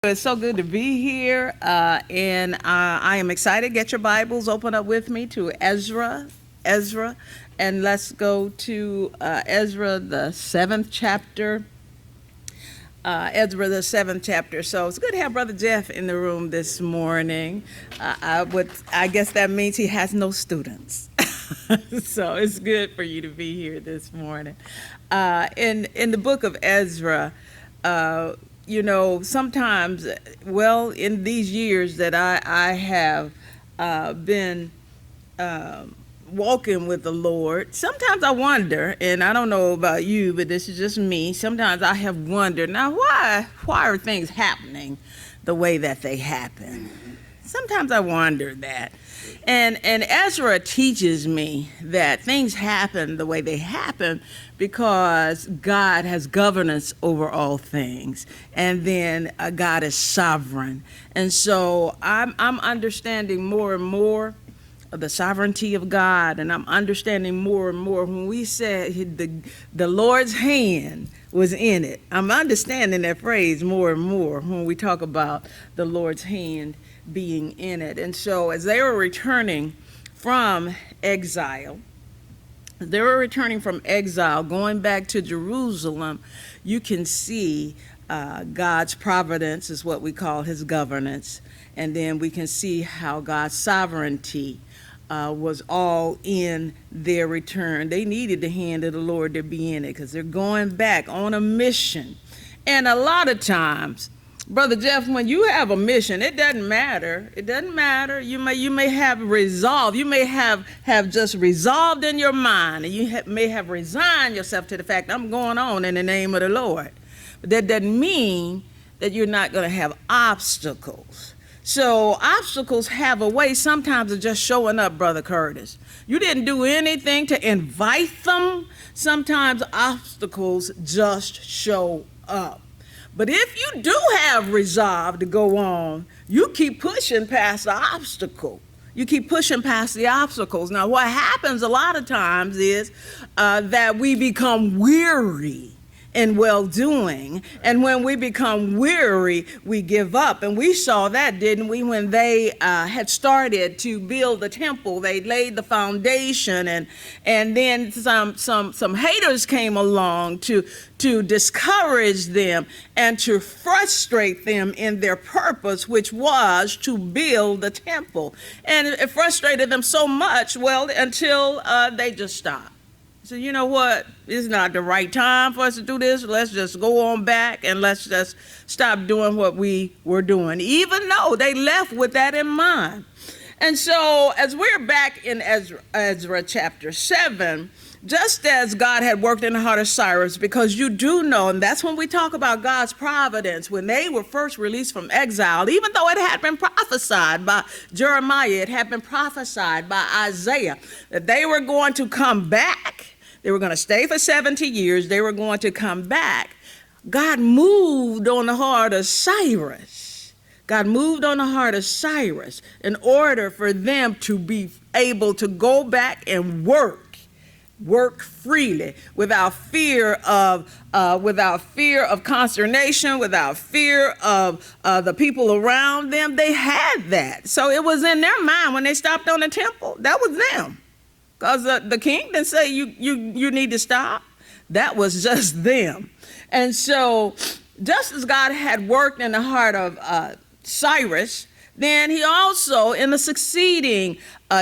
It's so good to be here, and I am excited. Get your Bibles, open up with me to Ezra, and let's go to Ezra, the seventh chapter. Ezra, the seventh chapter. So it's good to have Brother Jeff in the room this morning. I guess that means he has no students. So it's good for you to be here this morning. In the book of Ezra, sometimes, in these years that I have been walking with the Lord, sometimes I wonder, and I don't know about you, but this is just me. Sometimes I have wondered, now why are things happening the way that they happen? Sometimes I wonder that. And Ezra teaches me that things happen the way they happen because God has governance over all things, and then God is sovereign. And so I'm understanding more and more of the sovereignty of God, and I'm understanding more and more when we said the Lord's hand was in it. I'm understanding that phrase more and more when we talk about the Lord's hand being in it. And so as they were returning from exile, going back to Jerusalem, you can see God's providence is what we call his governance. And then we can see how God's sovereignty was all in their return. They needed the hand of the Lord to be in it because they're going back on a mission. And a lot of times, Brother Jeff, when you have a mission, it doesn't matter. It doesn't matter. You may have resolved. You may have just resolved in your mind, and you may have resigned yourself to the fact, I'm going on in the name of the Lord. But that doesn't mean that you're not going to have obstacles. So obstacles have a way sometimes of just showing up, Brother Curtis. You didn't do anything to invite them. Sometimes obstacles just show up. But if you do have resolve to go on, you keep pushing past the obstacle. You keep pushing past the obstacles. Now, what happens a lot of times is that we become weary in well-doing. And when we become weary, we give up. And we saw that, didn't we, when they had started to build the temple. They laid the foundation, and then some haters came along to discourage them and to frustrate them in their purpose, which was to build the temple. And it frustrated them so much, until they just stopped. So you know what? It's not the right time for us to do this. Let's just go on back and let's just stop doing what we were doing, even though they left with that in mind. And so as we're back in Ezra chapter 7, just as God had worked in the heart of Cyrus, because you do know, and that's when we talk about God's providence, when they were first released from exile, even though it had been prophesied by Jeremiah, it had been prophesied by Isaiah, that they were going to come back. They were going to stay for 70 years. They were going to come back. God moved on the heart of Cyrus. God moved on the heart of Cyrus in order for them to be able to go back and work freely, without fear of consternation, without fear of the people around them. They had that. So it was in their mind when they stopped on the temple. That was them. Because the king didn't say you need to stop. That was just them. And so just as God had worked in the heart of Cyrus, then he also, in the succeeding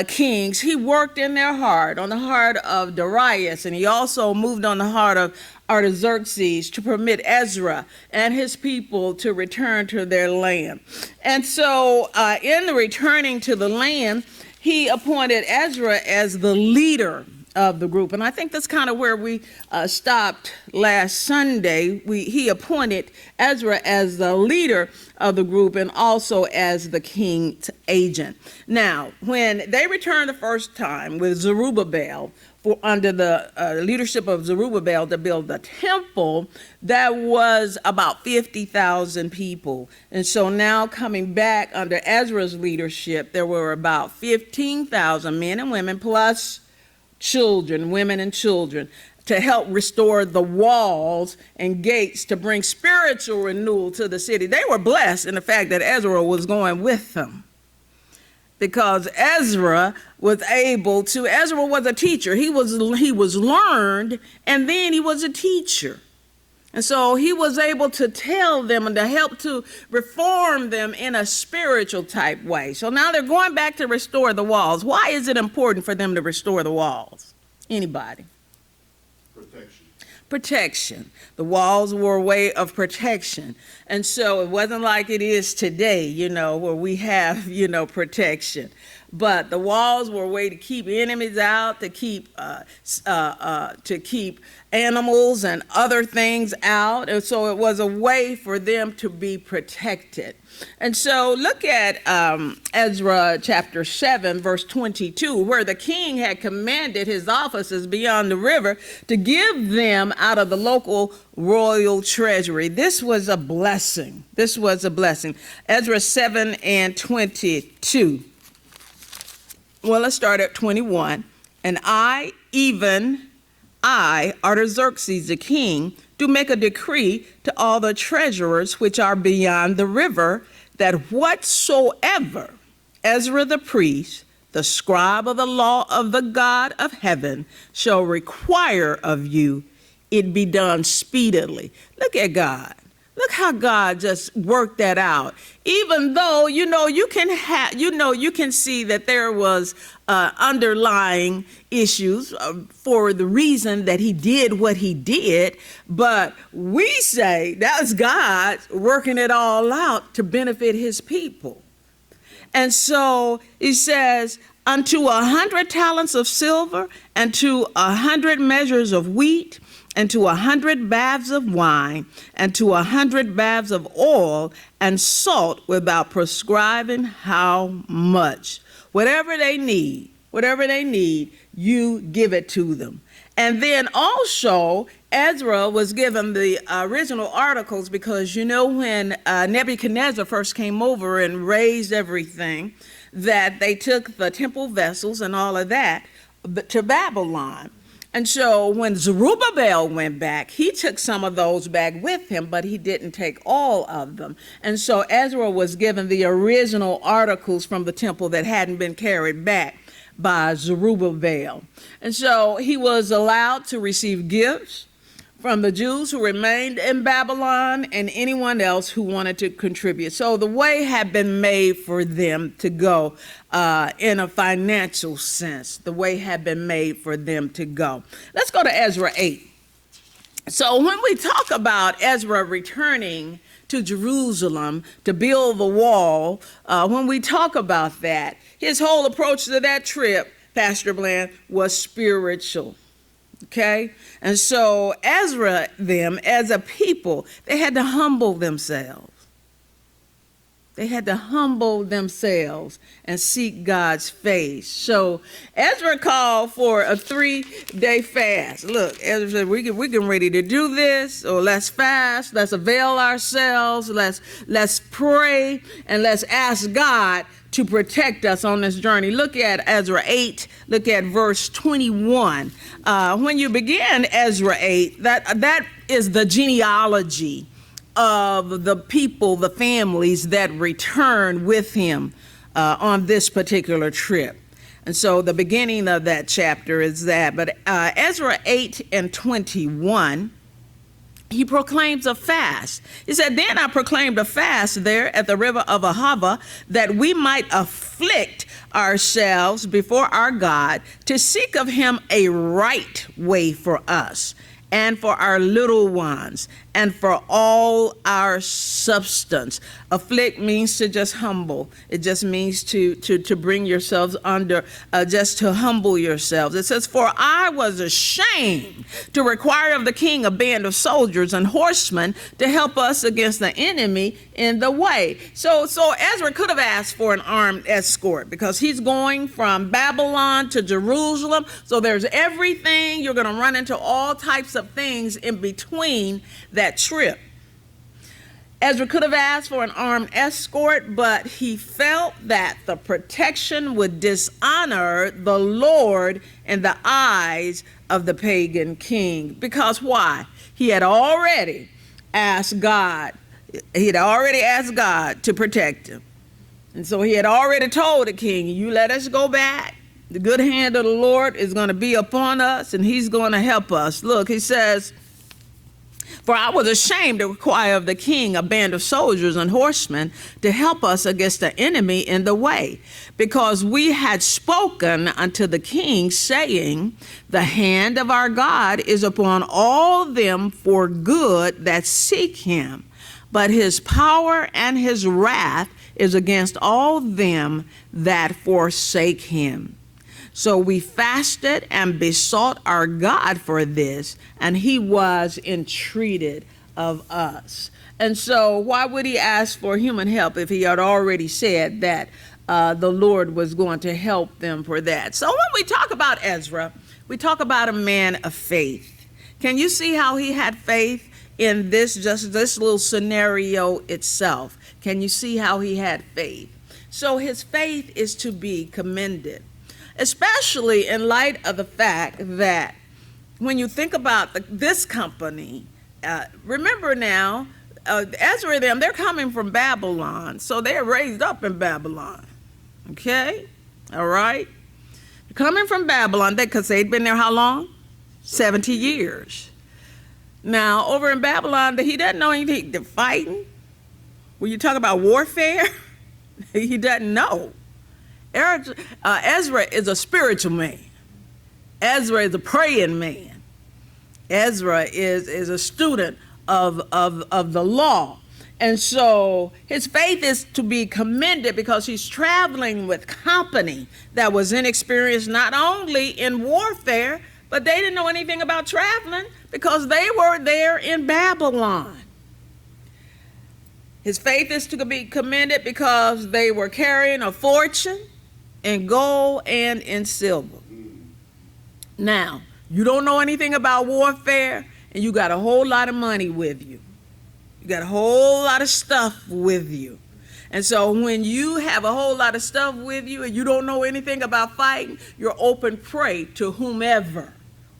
kings, he worked in their heart, on the heart of Darius, and he also moved on the heart of Artaxerxes to permit Ezra and his people to return to their land. And so in the returning to the land, he appointed Ezra as the leader of the group. And I think that's kind of where we stopped last Sunday. He appointed Ezra as the leader of the group and also as the king's agent. Now, when they returned the first time with Zerubbabel, under the leadership of Zerubbabel to build the temple, that was about 50,000 people. And so now coming back under Ezra's leadership, there were about 15,000 men and women plus children, women and children, to help restore the walls and gates to bring spiritual renewal to the city. They were blessed in the fact that Ezra was going with them, because Ezra was a teacher. He was learned, and then he was a teacher. And so he was able to tell them and to help to reform them in a spiritual type way. So now they're going back to restore the walls. Why is it important for them to restore the walls? Anybody? Protection. The walls were a way of protection. And so it wasn't like it is today, where we have, protection. But the walls were a way to keep enemies out, to keep animals and other things out. And so it was a way for them to be protected. And so look at Ezra chapter 7, verse 22, where the king had commanded his officers beyond the river to give them out of the local royal treasury. This was a blessing. Ezra 7 and 22. Well, let's start at 21. And I, Artaxerxes the king, do make a decree to all the treasurers which are beyond the river, that whatsoever Ezra the priest, the scribe of the law of the God of heaven, shall require of you, it be done speedily. Look at God. Look how God just worked that out. Even though, you can see that there was underlying issues for the reason that he did what he did, but we say that's God working it all out to benefit his people. And so he says, unto 100 talents of silver, and to 100 measures of wheat, and to 100 baths of wine, and to 100 baths of oil and salt, without prescribing how much. Whatever they need, you give it to them. And then also, Ezra was given the original articles, because when Nebuchadnezzar first came over and raised everything, that they took the temple vessels and all of that to Babylon. And so when Zerubbabel went back, he took some of those back with him, but he didn't take all of them. And so Ezra was given the original articles from the temple that hadn't been carried back by Zerubbabel. And so he was allowed to receive gifts from the Jews who remained in Babylon and anyone else who wanted to contribute. So the way had been made for them to go in a financial sense. The way had been made for them to go. Let's go to Ezra 8. So when we talk about Ezra returning to Jerusalem to build the wall, when we talk about that, his whole approach to that trip, Pastor Bland, was spiritual. Okay? And so Ezra, them as a people, they had to humble themselves. They had to humble themselves and seek God's face. So Ezra called for a 3-day fast. Look, Ezra said, we're getting ready to do this, or let's fast, let's avail ourselves, let's pray, and let's ask God to protect us on this journey. Look at Ezra 8, look at verse 21. When you begin Ezra 8, that is the genealogy of the people, the families that returned with him on this particular trip. And so the beginning of that chapter is that. But Ezra 8 and 21, he proclaims a fast. He said, then I proclaimed a fast there at the river of Ahava, that we might afflict ourselves before our God, to seek of him a right way for us and for our little ones, and for all our substance. Afflict means to just humble. It just means to bring yourselves under, just to humble yourselves. It says, for I was ashamed to require of the king a band of soldiers and horsemen to help us against the enemy in the way. So Ezra could have asked for an armed escort, because he's going from Babylon to Jerusalem. So there's everything. You're going to run into all types of things in between that trip. Ezra could have asked for an armed escort, but he felt that the protection would dishonor the Lord in the eyes of the pagan king. Because why? He had already asked God. He had already asked God to protect him. And so he had already told the king, you let us go back. The good hand of the Lord is going to be upon us, and he's going to help us. Look, he says, for I was ashamed to require of the king a band of soldiers and horsemen to help us against the enemy in the way, because we had spoken unto the king, saying, the hand of our God is upon all them for good that seek him, but his power and his wrath is against all them that forsake him. So we fasted and besought our God for this, and he was entreated of us. And so why would he ask for human help if he had already said that the Lord was going to help them for that? So when we talk about Ezra, we talk about a man of faith. Can you see how he had faith in this little scenario itself? Can you see how he had faith? So his faith is to be commended, especially in light of the fact that when you think about this company, remember now, Ezra and them, they're coming from Babylon, so they're raised up in Babylon, okay? All right? They're coming from Babylon, because they'd been there how long? 70 years. Now, over in Babylon, he doesn't know anything. They're fighting. When you talk about warfare, he doesn't know. Ezra is a spiritual man. Ezra is a praying man. Ezra is a student of the law. And so his faith is to be commended because he's traveling with company that was inexperienced not only in warfare, but they didn't know anything about traveling because they were there in Babylon. His faith is to be commended because they were carrying a fortune in gold and in silver. Now, you don't know anything about warfare, and you got a whole lot of money with you. You got a whole lot of stuff with you. And so when you have a whole lot of stuff with you and you don't know anything about fighting, you're open prey to whomever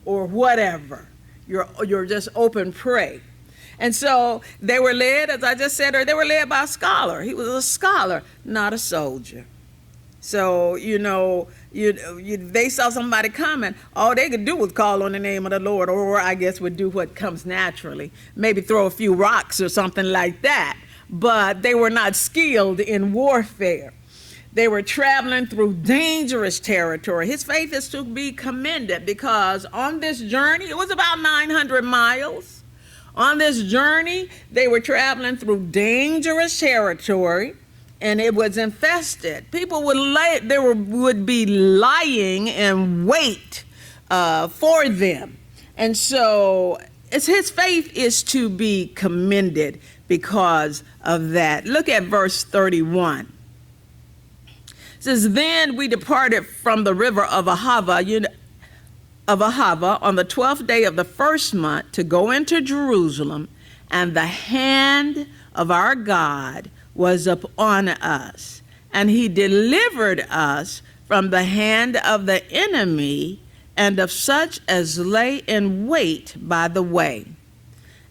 or whatever. You're just open prey. And so they were led, as I just said, or they were led by a scholar. He was a scholar, not a soldier. So, they saw somebody coming. All they could do was call on the name of the Lord, or I guess would do what comes naturally, maybe throw a few rocks or something like that. But they were not skilled in warfare. They were traveling through dangerous territory. His faith is to be commended because on this journey, it was about 900 miles. On this journey, they were traveling through dangerous territory, and it was infested. People would be lying in wait for them. And so his faith is to be commended because of that. Look at verse 31. It says, then we departed from the river of Ahava on the 12th day of the first month to go into Jerusalem, and the hand of our God was upon us, and he delivered us from the hand of the enemy and of such as lay in wait by the way.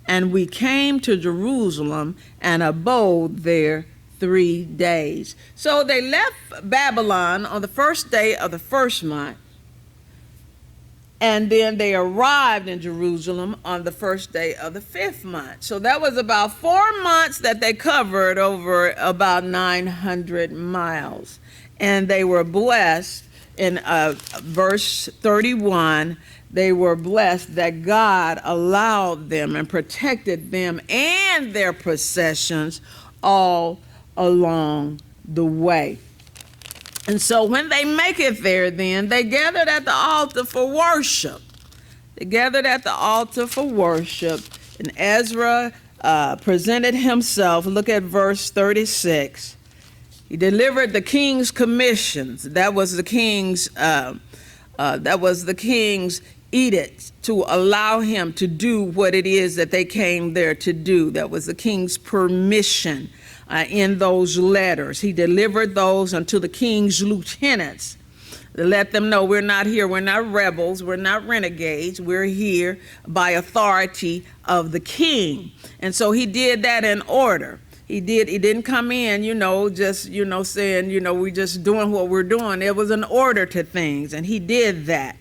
And we came to Jerusalem and abode there 3 days. So they left Babylon on the first day of the first month, and then they arrived in Jerusalem on the first day of the 5th month. So that was about 4 months that they covered over about 900 miles. And they were blessed in verse 31. They were blessed that God allowed them and protected them and their possessions all along the way. And so when they make it there, then they gathered at the altar for worship. They gathered at the altar for worship, and Ezra presented himself. Look at verse 36. He delivered the king's commissions. That was the king's edict to allow him to do what it is that they came there to do. That was the king's permission in those letters. He delivered those unto the king's lieutenants to let them know, we're not here, we're not rebels, we're not renegades, we're here by authority of the king. And so he did that in order. He didn't come in, just, saying, we're just doing what we're doing. There was an order to things, and he did that.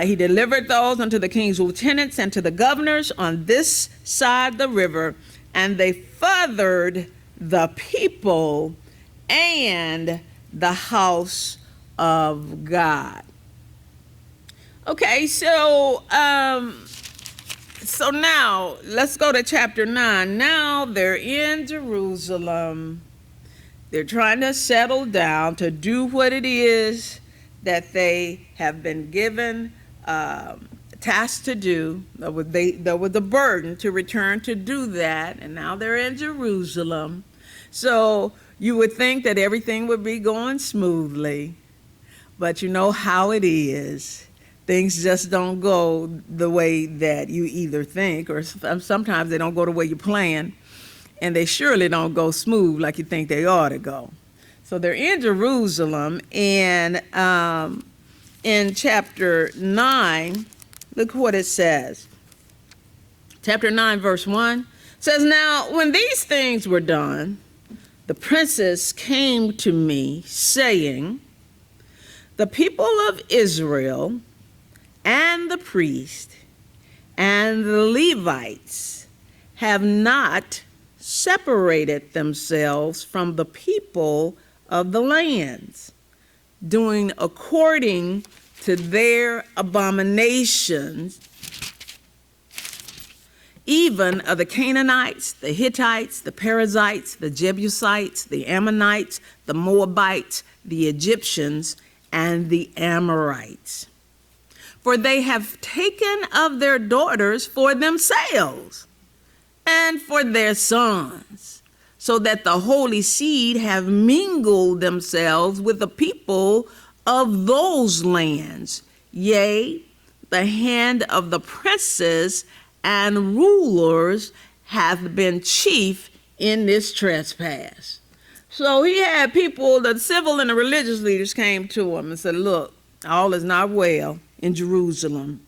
He delivered those unto the king's lieutenants and to the governors on this side the river, and they furthered the people and the house of God. Okay, so now let's go to chapter 9. Now they're in Jerusalem. They're trying to settle down to do what it is that they have been given tasked to do. There was a burden to return to do that, and now they're in Jerusalem. So you would think that everything would be going smoothly, but you know how it is. Things just don't go the way that you either think, or sometimes they don't go the way you plan, and they surely don't go smooth like you think they ought to go. So they're in Jerusalem, and in chapter 9, look what it says. Chapter 9, verse 1 says, "Now when these things were done, the princes came to me, saying, the people of Israel and the priest and the Levites have not separated themselves from the people of the lands, doing according to their abominations, even of the Canaanites, the Hittites, the Perizzites, the Jebusites, the Ammonites, the Moabites, the Egyptians, and the Amorites. For they have taken of their daughters for themselves and for their sons, so that the holy seed have mingled themselves with the people of those lands. Yea, the hand of the princes and rulers hath been chief in this trespass." So he had people, the civil and the religious leaders came to him and said, look, all is not well in Jerusalem,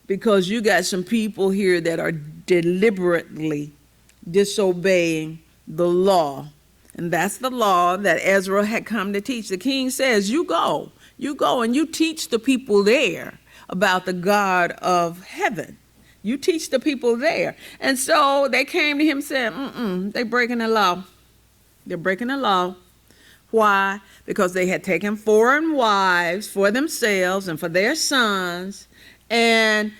because you got some people here that are deliberately disobeying the law. And that's the law that Ezra had come to teach. The king says, you go and you teach the people there about the God of heaven. You teach the people there. And so they came to him saying, they're breaking the law. They're breaking the law. Why? Because they had taken foreign wives for themselves and for their sons, and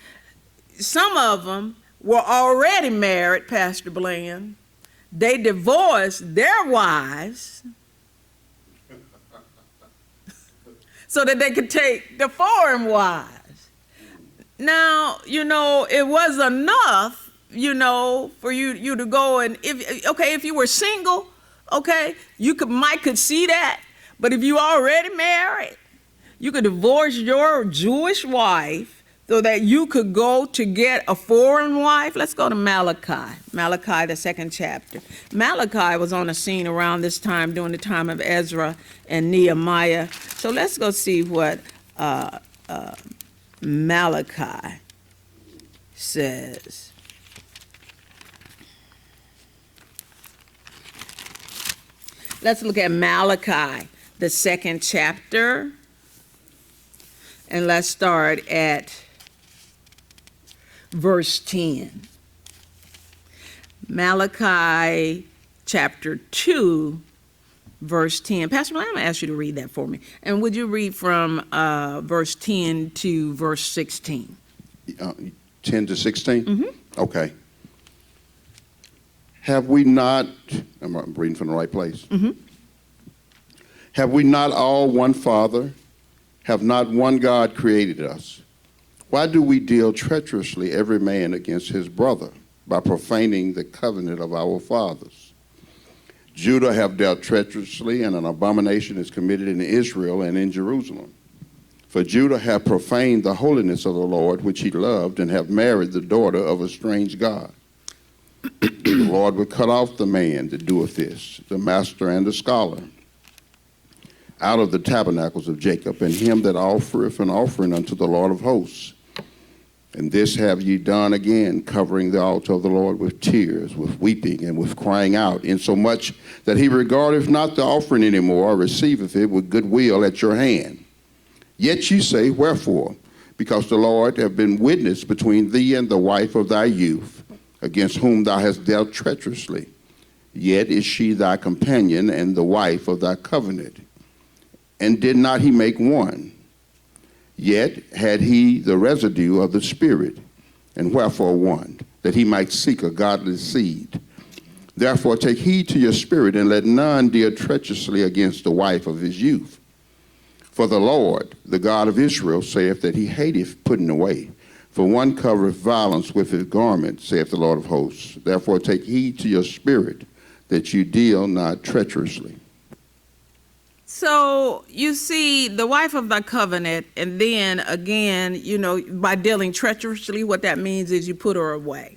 some of them were already married, Pastor Bland. They divorced their wives so that they could take the foreign wives. Now, it was enough, for you to go and, if you were single, okay, you could see that. But if you already married, you could divorce your Jewish wife so that you could go to get a foreign wife. Let's go to Malachi, the 2nd chapter. Malachi was on the scene around this time, during the time of Ezra and Nehemiah. So let's go see what Malachi says. Let's look at Malachi, the 2nd chapter, and let's start at verse 10. Malachi chapter 2, verse 10. Pastor Blaine, I'm going to ask you to read that for me. And would you read from verse 10 to verse 16? 10 to 16? Mm-hmm. Okay. Have we not, I'm reading from the right place. Mm-hmm. Have we not all one Father? Have not one God created us? Why do we deal treacherously every man against his brother by profaning the covenant of our fathers? Judah have dealt treacherously, and an abomination is committed in Israel and in Jerusalem. For Judah hath profaned the holiness of the Lord, which he loved, and hath married the daughter of a strange god. The Lord will cut off the man that doeth this, the master and the scholar, out of the tabernacles of Jacob, and him that offereth an offering unto the Lord of hosts. And this have ye done again, covering the altar of the Lord with tears, with weeping, and with crying out, insomuch that he regardeth not the offering any more, or receiveth it with good will at your hand. Yet ye say, wherefore? Because the Lord hath been witness between thee and the wife of thy youth, against whom thou hast dealt treacherously. Yet is she thy companion and the wife of thy covenant. And did not he make one? Yet had he the residue of the Spirit. And wherefore one? That he might seek a godly seed. Therefore take heed to your spirit, and let none deal treacherously against the wife of his youth. For the Lord, the God of Israel, saith that he hateth putting away. For one covereth violence with his garment, saith the Lord of hosts. Therefore take heed to your spirit, that you deal not treacherously. So you see the wife of thy covenant, and then again, by dealing treacherously, what that means is you put her away.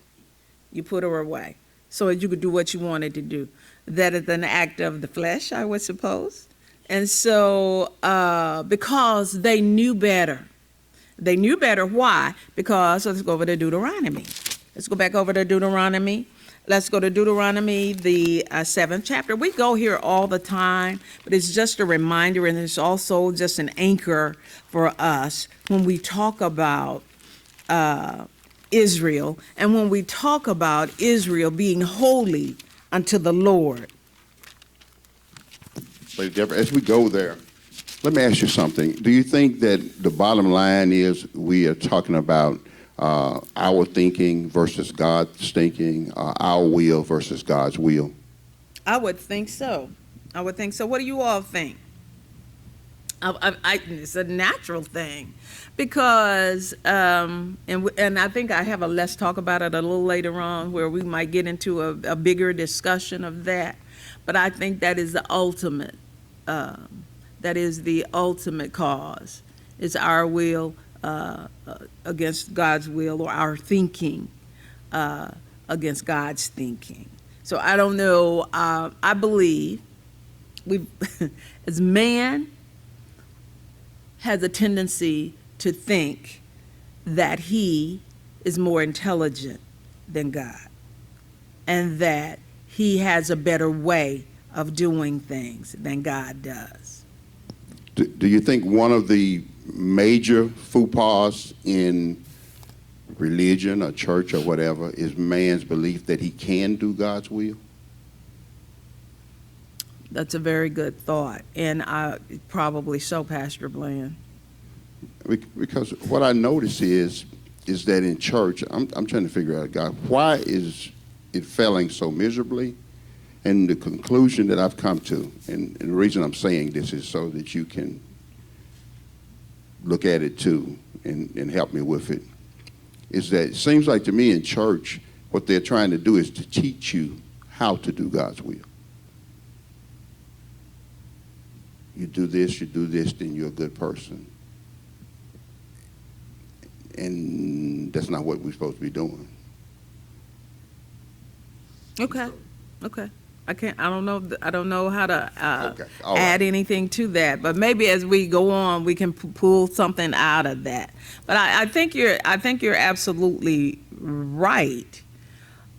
You put her away so that you could do what you wanted to do. That is an act of the flesh, I would suppose. And so because they knew better. They knew better. Why? Because, let's go over to Deuteronomy. Let's go back over to Deuteronomy. Let's go to Deuteronomy, the 7th chapter. We go here all the time, but it's just a reminder, and it's also just an anchor for us when we talk about Israel, and when we talk about Israel being holy unto the Lord. As we go there, let me ask you something. Do you think that the bottom line is we are talking about our thinking versus God's thinking, our will versus God's will? I would think so. What do you all think? It's a natural thing because, and I think I have let's talk about it a little later on where we might get into a bigger discussion of that. But I think that is the ultimate. That is the ultimate cause. It's our will against God's will, or our thinking against God's thinking. So I don't know. I believe as man has a tendency to think that he is more intelligent than God, and that he has a better way of doing things than God does. Do you think one of the major faux pas in religion or church or whatever is man's belief that he can do God's will? That's a very good thought, and probably so, Pastor Bland. Because what I notice is that in church, I'm trying to figure out, God, why is it failing so miserably? And the conclusion that I've come to, and the reason I'm saying this is so that you can look at it too and help me with it, is that it seems like to me in church, what they're trying to do is to teach you how to do God's will. You do this, then you're a good person. And that's not what we're supposed to be doing. Okay. I don't know how to All add right. anything to that, but maybe as we go on, we can pull something out of that. But I think you're absolutely right.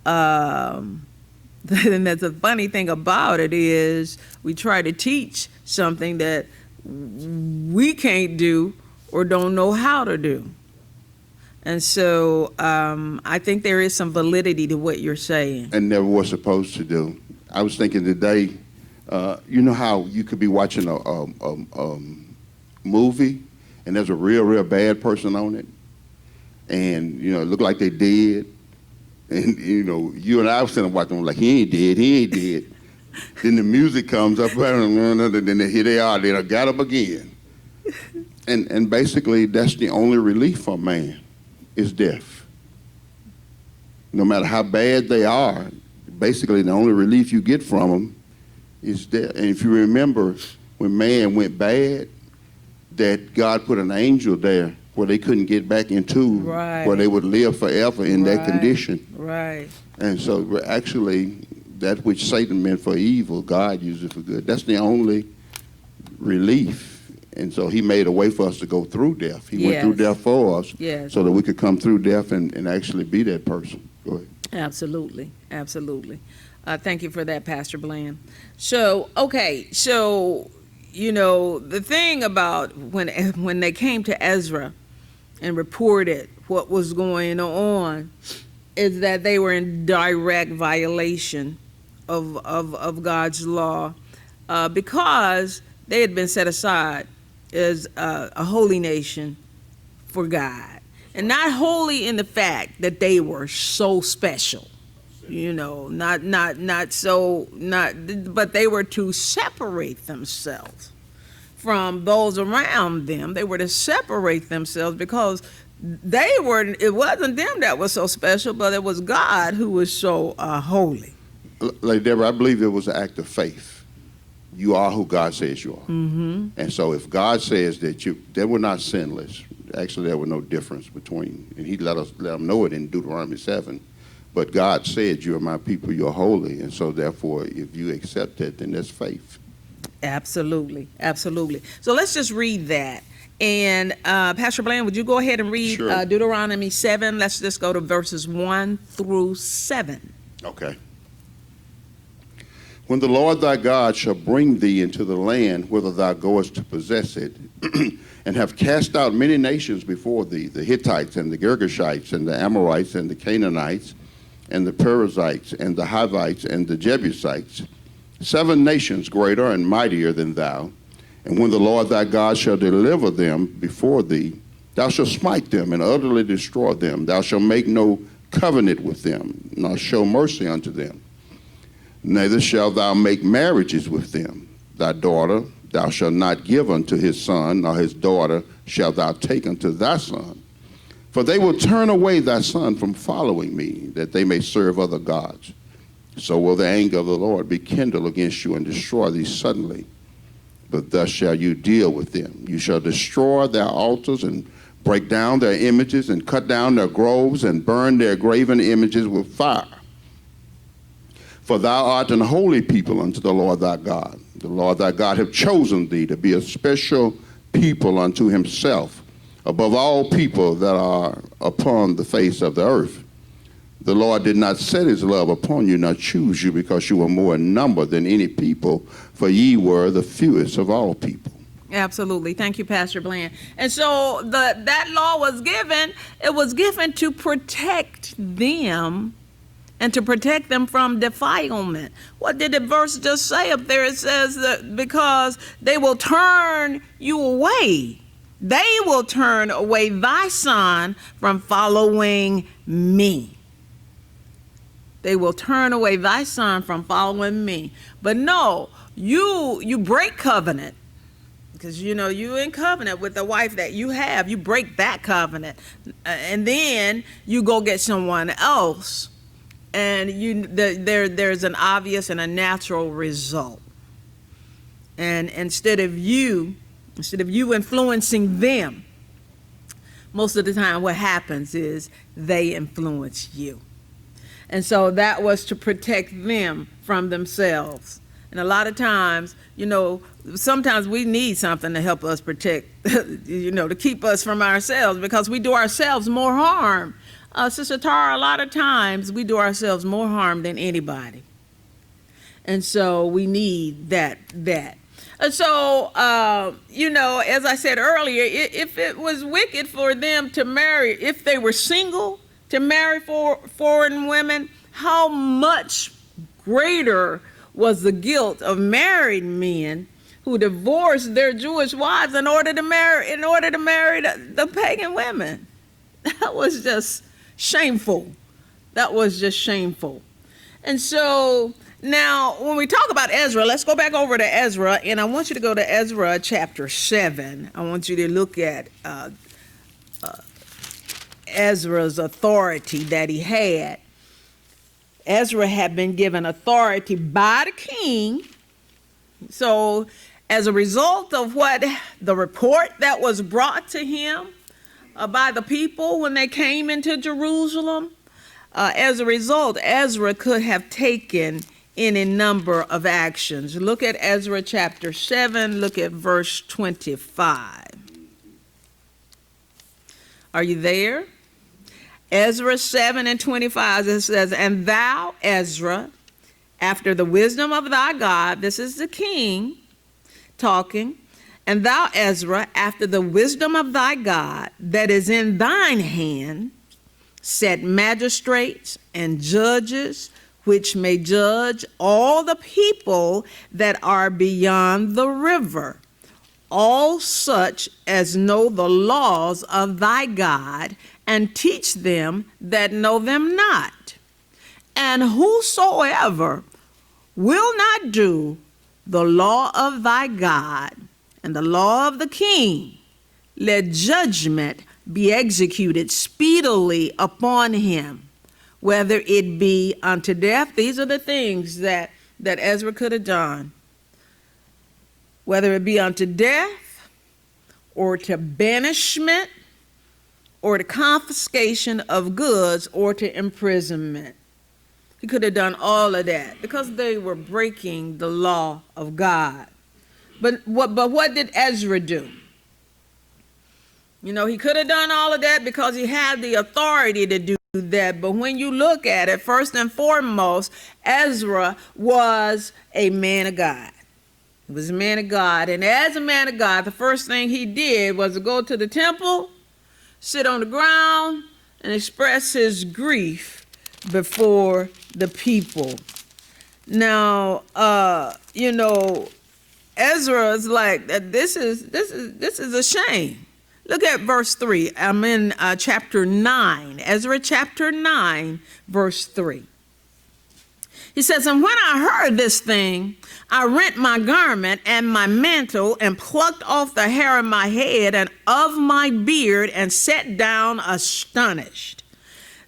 And that's the funny thing about it is we try to teach something that we can't do or don't know how to do. And so I think there is some validity to what you're saying. And never was supposed to do. I was thinking today, you know how you could be watching a movie and there's a real bad person on it, and it looked like they did, and you and I was sitting watching like he ain't dead. Then the music comes up, then here they are, they got up again, and basically that's the only relief for man is death. No matter how bad they are. Basically, the only relief you get from them is death. And if you remember, when man went bad, that God put an angel there where they couldn't get back into, Right. where they would live forever in that condition. Right. And so actually, that which Satan meant for evil, God used it for good. That's the only relief. And so he made a way for us to go through death. He went through death for us so that we could come through death and actually be that person. Go ahead. Absolutely. Absolutely. Thank you for that, Pastor Bland. So, okay, so, the thing about when they came to Ezra and reported what was going on is that they were in direct violation of God's law because they had been set aside as a holy nation for God. And not holy in the fact that they were so special, but they were to separate themselves from those around them. They were to separate themselves because it wasn't them that was so special, but it was God who was so holy. Like Deborah, I believe it was an act of faith. You are who God says you are. Mm-hmm. And so if God says that they were not sinless, actually there was no difference between, and he let them know it in Deuteronomy 7, but God said, you are my people, you're holy. And so therefore, if you accept that, then that's faith. Absolutely. Absolutely. So let's just read that. And Pastor Bland, would you go ahead and read Sure. Deuteronomy 7? Let's just go to verses 1 through 7. Okay. When the Lord thy God shall bring thee into the land whither thou goest to possess it, and have cast out many nations before thee, the Hittites and the Girgashites and the Amorites and the Canaanites and the Perizzites and the Hivites and the Jebusites, 7 nations greater and mightier than thou. And when the Lord thy God shall deliver them before thee, thou shalt smite them and utterly destroy them. Thou shalt make no covenant with them, nor show mercy unto them. Neither shalt thou make marriages with them. Thy daughter thou shalt not give unto his son, nor his daughter shalt thou take unto thy son. For they will turn away thy son from following me, that they may serve other gods. So will the anger of the Lord be kindled against you and destroy thee suddenly. But thus shall you deal with them. You shall destroy their altars and break down their images and cut down their groves and burn their graven images with fire. For thou art an holy people unto the Lord thy God. The Lord thy God hath chosen thee to be a special people unto himself, above all people that are upon the face of the earth. The Lord did not set his love upon you, nor choose you, because you were more in number than any people, for ye were the fewest of all people. Absolutely. Thank you, Pastor Bland. And so that law was given, it was given to protect them and to protect them from defilement. What did the verse just say up there? It says that because they will turn you away. They will turn away thy son from following me. They will turn away thy son from following me. But no, you break covenant. Because, you in covenant with the wife that you have. You break that covenant. And then you go get someone else. And there's an obvious and a natural result. And instead of you influencing them, most of the time what happens is they influence you. And so that was to protect them from themselves. And a lot of times, sometimes we need something to help us protect, to keep us from ourselves, because we do ourselves more harm. Sister Tara, a lot of times we do ourselves more harm than anybody. And so we need that. And so, as I said earlier, if it was wicked for them to marry, if they were single, to marry foreign women, how much greater was the guilt of married men who divorced their Jewish wives in order to marry the pagan women. That was just shameful. That was just shameful. And so now when we talk about Ezra, let's go back over to Ezra, and I want you to go to Ezra chapter 7. I want you to look at Ezra's authority that he had. Ezra had been given authority by the king. So As a result of what the report that was brought to him by the people when they came into Jerusalem, as a result, Ezra could have taken any number of actions. Look at Ezra chapter 7, look at verse 25. Are you there? Ezra 7 and 25, it says, "And thou, Ezra, after the wisdom of thy God," this is the king talking, "and thou, Ezra, after the wisdom of thy God that is in thine hand, set magistrates and judges, which may judge all the people that are beyond the river, all such as know the laws of thy God, and teach them that know them not. And whosoever will not do the law of thy God and the law of the king, let judgment be executed speedily upon him, whether it be unto death." These are the things that Ezra could have done. Whether it be unto death, or to banishment, or to confiscation of goods, or to imprisonment. He could have done all of that because they were breaking the law of God. But what did Ezra do? You know, he could have done all of that because he had the authority to do that. But when you look at it, first and foremost, Ezra was a man of God. He was a man of God. And as a man of God, the first thing he did was to go to the temple, sit on the ground, and express his grief before the people. Now, Ezra is like, this is a shame. Look at verse 3. I'm in chapter 9, Ezra chapter 9, verse 3. He says, "And when I heard this thing, I rent my garment and my mantle and plucked off the hair of my head and of my beard and sat down astonished.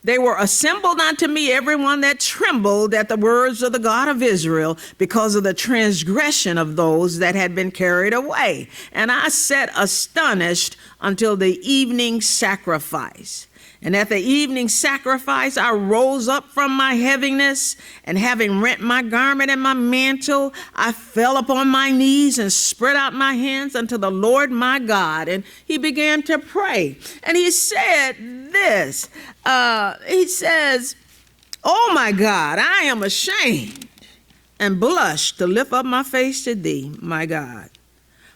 They were assembled unto me, everyone that trembled at the words of the God of Israel, because of the transgression of those that had been carried away. And I sat astonished until the evening sacrifice. And at the evening sacrifice, I rose up from my heaviness, and having rent my garment and my mantle, I fell upon my knees and spread out my hands unto the Lord my God." And he began to pray. And he said this, he says, "Oh my God, I am ashamed and blush to lift up my face to thee, my God.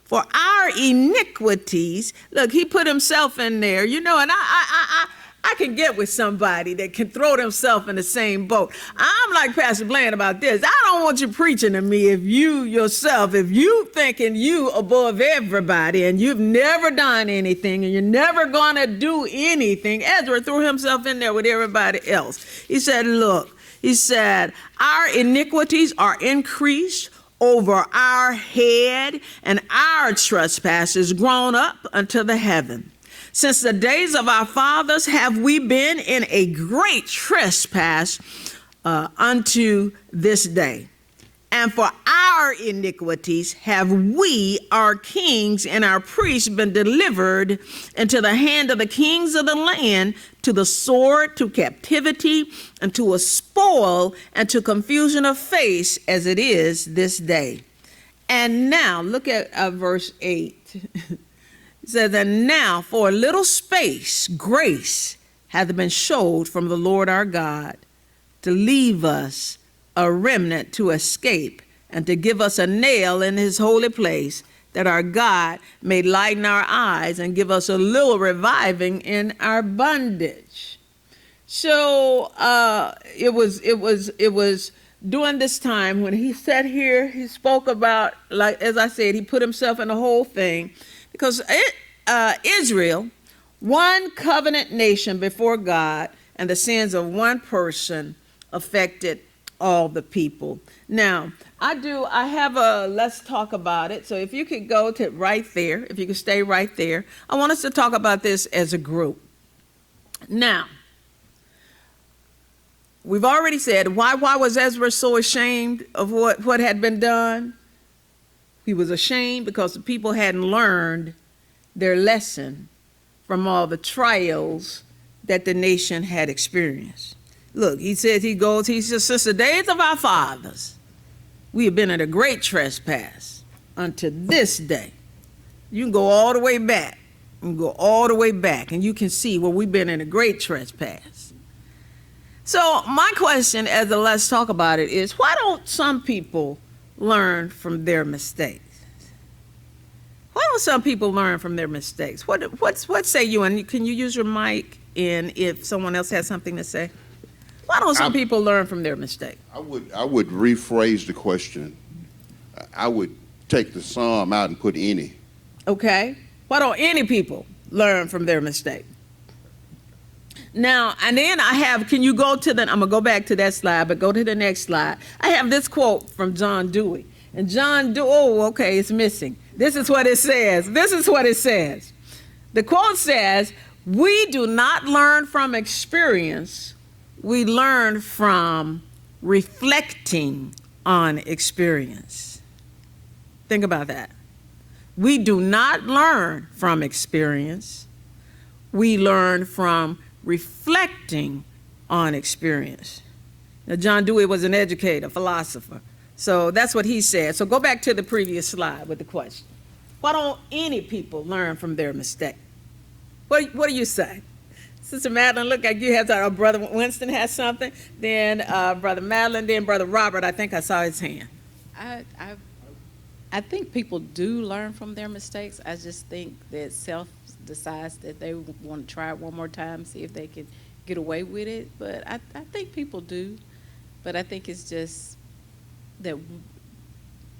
For our iniquities," look, he put himself in there, and I can get with somebody that can throw themselves in the same boat. I'm like Pastor Bland about this. I don't want you preaching to me if you thinking you above everybody and you've never done anything and you're never going to do anything. Ezra threw himself in there with everybody else. He said, look, our iniquities are increased over our head, and our trespasses grown up unto the heaven. Since the days of our fathers have we been in a great trespass unto this day. And for our iniquities have we, our kings and our priests, been delivered into the hand of the kings of the land, to the sword, to captivity, and to a spoil, and to confusion of face, as it is this day. And now, look at verse 8. It says, "And now for a little space grace hath been showed from the Lord our God, to leave us a remnant to escape, and to give us a nail in his holy place, that our God may lighten our eyes and give us a little reviving in our bondage." So it was during this time when he sat here, he spoke about, like as I said, he put himself in the whole thing, because Israel, one covenant nation before God, and the sins of one person affected all the people. Now, let's talk about it. So if you could go to right there, if you could stay right there, I want us to talk about this as a group. Now, we've already said, why was Ezra so ashamed of what had been done? He was ashamed because the people hadn't learned their lesson from all the trials that the nation had experienced. Look, he says, he says, since the days of our fathers, we have been in a great trespass unto this day. You can go all the way back. You can go all the way back, and you can see where we've been in a great trespass. So my question, as a let's talk about it, is why don't some people learn from their mistakes? Why don't some people learn from their mistakes? What say you? And can you use your mic in if someone else has something to say? Why don't some people learn from their mistakes? I would rephrase the question. I would take the some out and put any. Okay. Why don't any people learn from their mistake? Now, and then I have, can you go to the, I'm going to go back to that slide, but go to the next slide. I have this quote from John Dewey. And John Dewey, oh, okay, it's missing. This is what it says. This is what it says. The quote says, we do not learn from experience, we learn from reflecting on experience. Think about that. We do not learn from experience, we learn from reflecting on experience. Now, John Dewey was an educator, philosopher. So that's what he said. So go back to the previous slide with the question. Why don't any people learn from their mistake? What do you say? Sister Madeline, look like you have that. Brother Winston has something. Then Brother Madeline, then Brother Robert, I think I saw his hand. I think people do learn from their mistakes. I just think that self decides that they want to try it one more time, see if they can get away with it. But I think people do. But I think it's just that,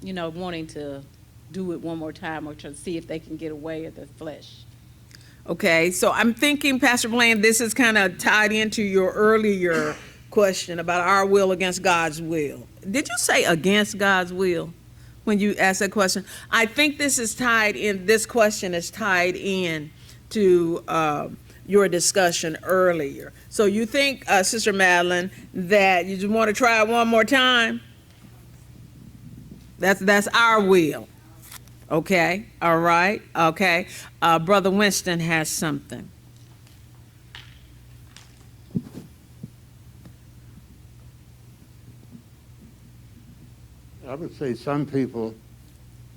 wanting to do it one more time or to see if they can get away with the flesh. Okay, so I'm thinking, Pastor Blaine, this is kind of tied into your earlier question about our will against God's will. Did you say against God's will when you asked that question? I think this question is tied in to your discussion earlier. So you think, Sister Madeline, that you just want to try it one more time? That's our will. Okay, all right, okay. Brother Winston has something. I would say some people,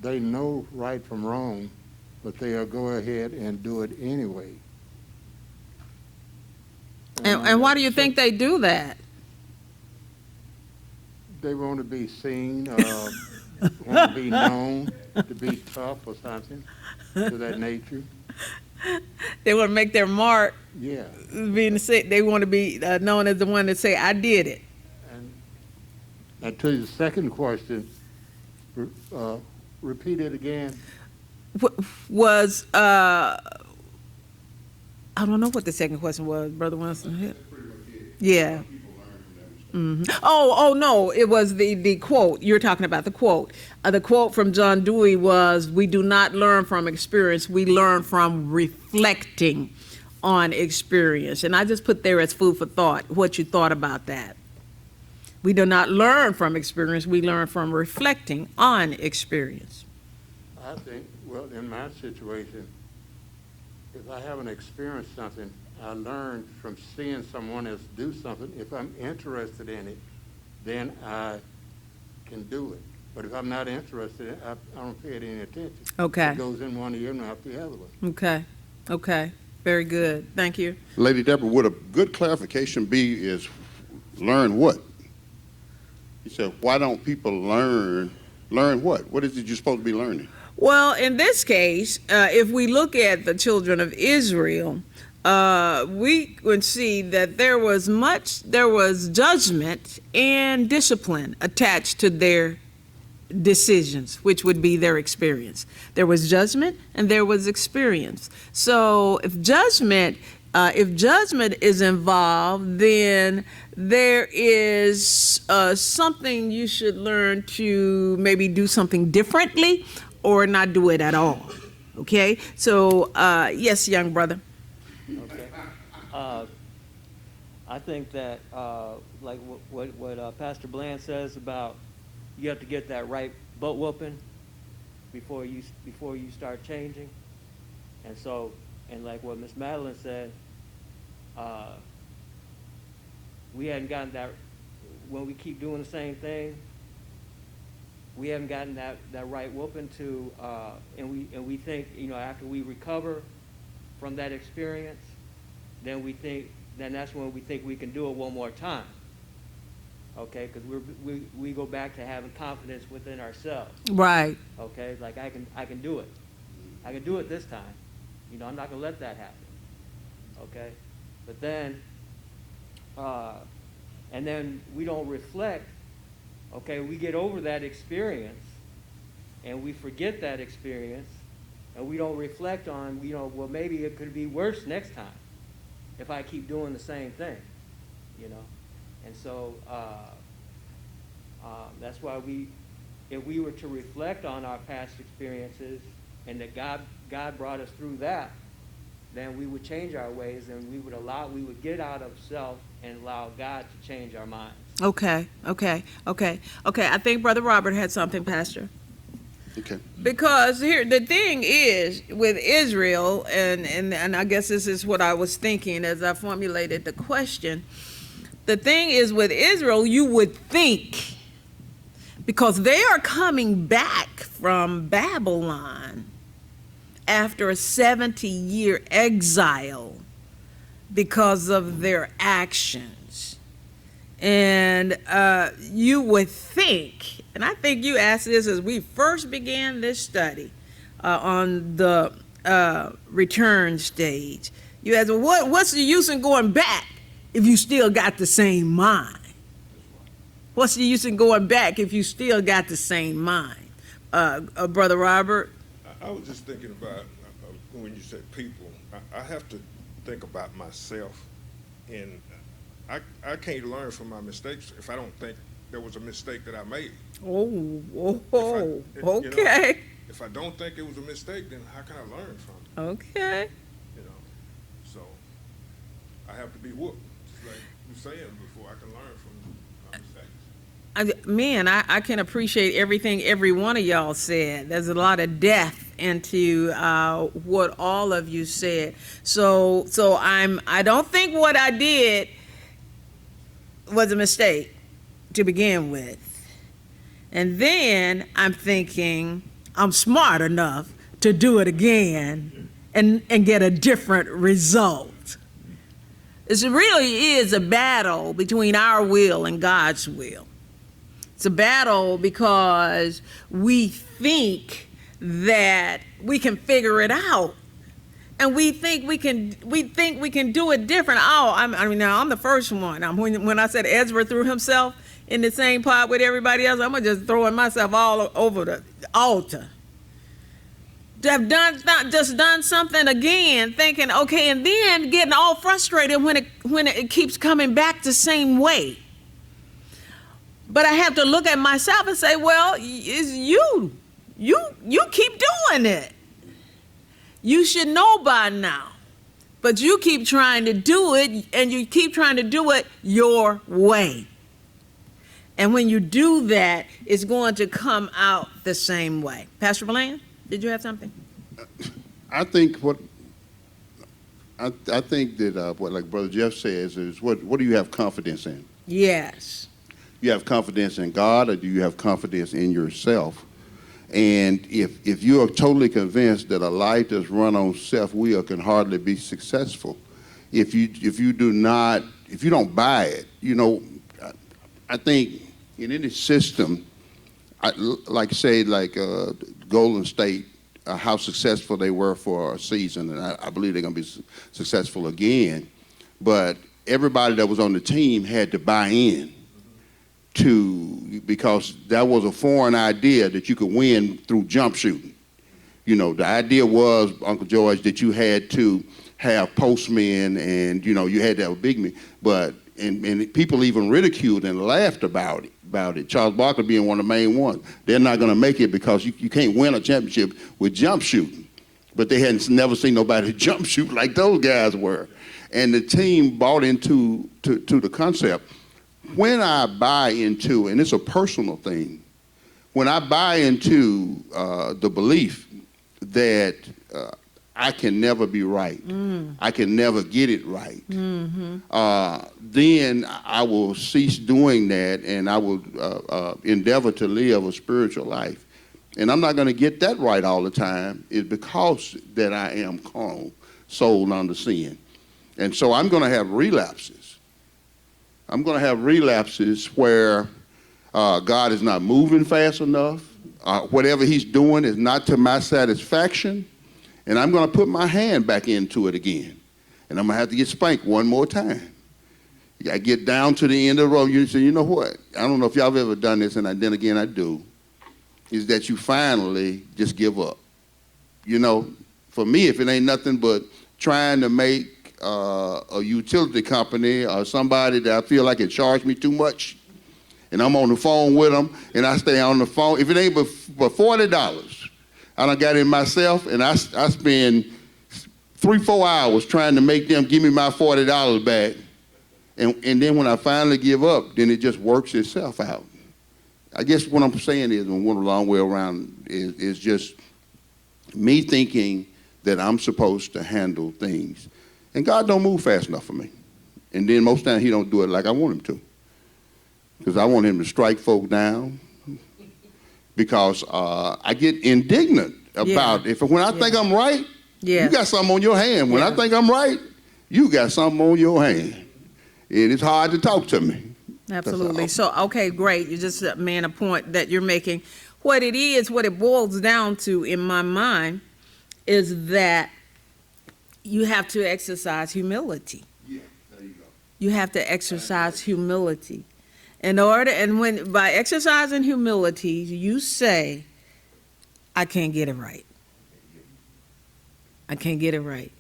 they know right from wrong, but they'll go ahead and do it anyway. And why do you think they do that? They want to be seen, want to be known, to be tough or something to that nature. They want to make their mark. Yeah. They want to be known as the one that say, I did it. And now to the second question, repeat it again. Was, I don't know what the second question was, Brother Winston. Yeah. Mm-hmm. Oh, no, it was the quote. You're talking about the quote. The quote from John Dewey was, we do not learn from experience, we learn from reflecting on experience. And I just put there as food for thought what you thought about that. We do not learn from experience, we learn from reflecting on experience. I think, well, in my situation, if I haven't experienced something, I learn from seeing someone else do something. If I'm interested in it, then I can do it. But if I'm not interested in it, I don't pay it any attention. Okay. It goes in one ear and out the other one. Okay. Very good. Thank you. Lady Deborah, would a good clarification be is learn what? You said, why don't people learn what? What is it you're supposed to be learning? Well, in this case, if we look at the children of Israel, we would see that there was judgment and discipline attached to their decisions, which would be their experience. There was judgment and there was experience. So if judgment is involved, then there is something you should learn to maybe do something differently or not do it at all. Okay? So, yes, young brother. Okay. I think that, like what Pastor Bland says about you have to get that right butt whooping. before you start changing. And so, and like what Miss Madeline said, we hadn't gotten that, when we keep doing the same thing, we haven't gotten that right whooping to, and we think, after we recover from that experience, then that's when we think we can do it one more time. Okay, because we go back to having confidence within ourselves. Right. Okay, like I can do it. I can do it this time. I'm not gonna let that happen. Okay, but then, and then we don't reflect. Okay, we get over that experience, and we forget that experience, and we don't reflect on, well, maybe it could be worse next time if I keep doing the same thing, And so that's why if we were to reflect on our past experiences and that God brought us through that, then we would change our ways, and we would get out of self and allow God to change our minds. Okay. I think Brother Robert had something, Pastor. Okay. Because here, the thing is, with Israel, and I guess this is what I was thinking as I formulated the question. The thing is, with Israel, you would think, because they are coming back from Babylon after a 70-year exile because of their actions. And you would think, and I think you asked this as we first began this study on the return stage. You asked, well, what's the use in going back if you still got the same mind? What's the use in going back if you still got the same mind? Brother Robert? I was just thinking about, when you said people, I have to think about myself, and I can't learn from my mistakes if I don't think there was a mistake that I made. Okay. If I don't think it was a mistake, then how can I learn from it? Okay. So I have to be whooped, just like you were saying before, I can learn from my mistakes. I can appreciate everything every one of y'all said. There's a lot of depth into what all of you said. So I don't think what I did was a mistake to begin with. And then I'm thinking I'm smart enough to do it again and get a different result. It really is a battle between our will and God's will. It's a battle because we think that we can figure it out, and we think we can do it different. Now I'm the first one. When I said Ezra threw himself in the same pot with everybody else, I'm just throwing myself all over the altar. I've done something again, thinking okay, and then getting all frustrated when it keeps coming back the same way. But I have to look at myself and say, well, it's you. You keep doing it. You should know by now. But you keep trying to do it, and you keep trying to do it your way. And when you do that, it's going to come out the same way. Pastor Bland, did you have something? I think that what like Brother Jeff says is what do you have confidence in? Yes. You have confidence in God, or do you have confidence in yourself? And if you are totally convinced that a life that's run on self-will can hardly be successful, if you don't buy it, I think in any system, like Golden State, how successful they were for a season, and I believe they're going to be successful again. But everybody that was on the team had to buy in because that was a foreign idea that you could win through jump shooting. The idea was, Uncle George, that you had to have postmen and, you had to have a big man. But, and people even ridiculed and laughed about it. Charles Barkley being one of the main ones. They're not going to make it because you can't win a championship with jump shooting. But they hadn't never seen nobody jump shoot like those guys were. And the team bought into the concept. When I buy into, and it's a personal thing, when I buy into the belief that I can never be right, I can never get it right, then I will cease doing that, and I will endeavor to live a spiritual life. And I'm not going to get that right all the time. It's because that I am carnal, sold under sin. And so I'm going to have relapses. I'm going to have relapses where God is not moving fast enough. Whatever he's doing is not to my satisfaction. And I'm going to put my hand back into it again. And I'm going to have to get spanked one more time. I get down to the end of the road. You say, you know what? I don't know if y'all have ever done this, and then again I do, is that you finally just give up. You know, for me, if it ain't nothing but trying to make a utility company or somebody that I feel like it charged me too much, and I'm on the phone with them, and I stay on the phone. If it ain't but $40, I done got it myself, and I spend 3-4 hours trying to make them give me my $40 back. And then when I finally give up, then it just works itself out. I guess what I'm saying is, and one long way around, is just me thinking that I'm supposed to handle things. And God don't move fast enough for me. And then most times he don't do it like I want him to. Because I want him to strike folk down. Because I get indignant about it. When I think I'm right, you got something on your hand. When I think I'm right, you got something on your hand. And it's hard to talk to me. Absolutely. So, okay, great. You just made a point that you're making. What it boils down to in my mind is that you have to exercise humility. Yeah, there you go. You have to exercise humility. And by exercising humility, you say, I can't get it right. I can't get it right.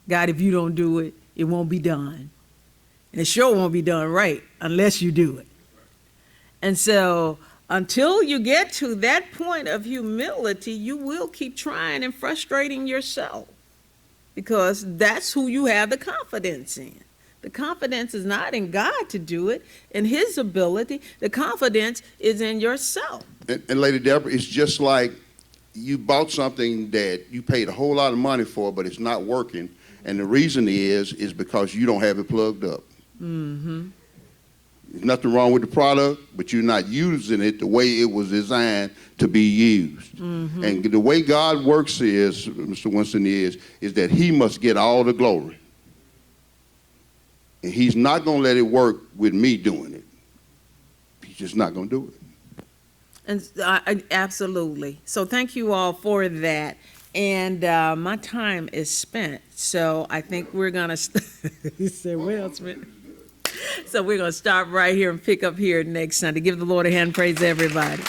God, if you don't do it, it won't be done. And it sure won't be done right unless you do it. And so until you get to that point of humility, you will keep trying and frustrating yourself, because that's who you have the confidence in. The confidence is not in God to do it, in his ability. The confidence is in yourself. And Lady Deborah, it's just like you bought something that you paid a whole lot of money for, but it's not working. And the reason is because you don't have it plugged up. Mm-hmm. There's nothing wrong with the product, but you're not using it the way it was designed to be used. Mm-hmm. And the way God works is, Mr. Winston, is that he must get all the glory. And he's not going to let it work with me doing it. He's just not going to do it. And absolutely. So thank you all for that. And my time is spent, so I think we're going to he said, well, Smith. So we're going to stop right here and pick up here next Sunday. Give the Lord a hand. Praise everybody.